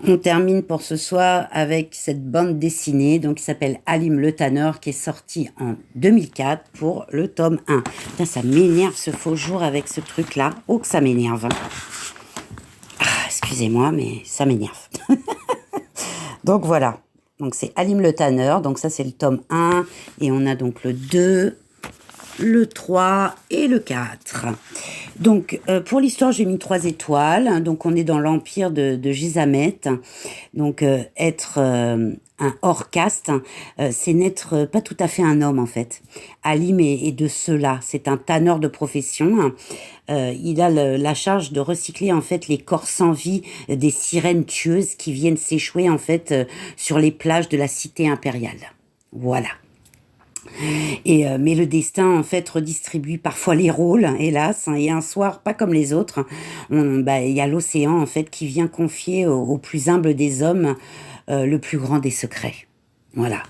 On termine pour ce soir avec cette bande dessinée donc, qui s'appelle Halim le Tanneur, qui est sortie en 2004 pour le tome 1. Putain, ça m'énerve ce faux jour avec ce truc-là. Oh, que ça m'énerve. Ah, excusez-moi, mais ça m'énerve. Donc voilà. Donc c'est Halim le Tanneur. Donc ça, c'est le tome 1. Et on a donc le 2, le 3 et le 4. Donc, pour l'histoire, j'ai mis 3 étoiles. Donc, on est dans l'empire de Gizameth. Donc, être un hors caste, c'est n'être pas tout à fait un homme, en fait. Halim est de cela. C'est un tanneur de profession. Il a la charge de recycler, en fait, les corps sans vie des sirènes tueuses qui viennent s'échouer, en fait, sur les plages de la cité impériale. Voilà. Mais le destin, en fait, redistribue parfois les rôles, hélas. Et un soir, pas comme les autres, il y a l'océan, en fait, qui vient confier au plus humble des hommes le plus grand des secrets. Voilà.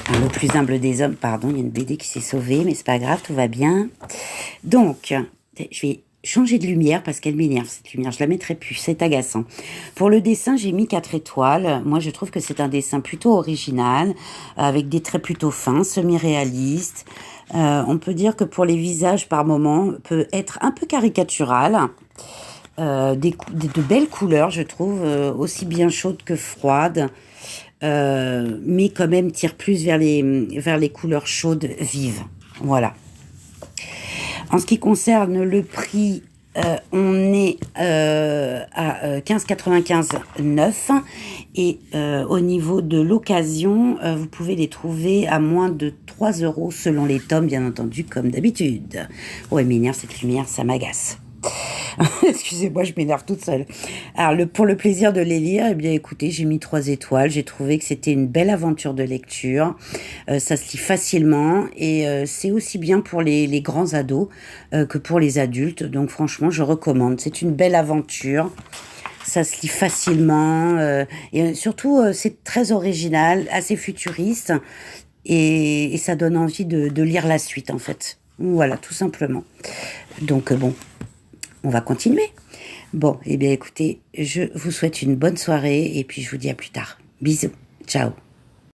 Alors, le plus humble des hommes, pardon, il y a une BD qui s'est sauvée, mais c'est pas grave, tout va bien. Donc, je vais changer de lumière parce qu'elle m'énerve, cette lumière. Je la mettrai plus, c'est agaçant. Pour le dessin, j'ai mis 4 étoiles. Moi, je trouve que c'est un dessin plutôt original, avec des traits plutôt fins, semi-réalistes. On peut dire que pour les visages, par moments, peut être un peu caricatural. De belles couleurs, je trouve, aussi bien chaudes que froides. Mais quand même tire plus vers les couleurs chaudes vives. Voilà. En ce qui concerne le prix, on est à 15,95 neuf. Et au niveau de l'occasion, vous pouvez les trouver à moins de 3 euros selon les tomes, bien entendu, comme d'habitude. Ouais, m'énerve cette lumière, ça m'agace. Excusez-moi, je m'énerve toute seule. Alors, pour le plaisir de les lire, eh bien, écoutez, j'ai mis 3 étoiles. J'ai trouvé que c'était une belle aventure de lecture. Ça se lit facilement et c'est aussi bien pour les grands ados que pour les adultes. Donc, franchement, je recommande. C'est une belle aventure. Ça se lit facilement et surtout, c'est très original, assez futuriste et ça donne envie de lire la suite, en fait. Voilà, tout simplement. Donc, bon. On va continuer. Bon, eh bien écoutez, je vous souhaite une bonne soirée et puis je vous dis à plus tard. Bisous. Ciao.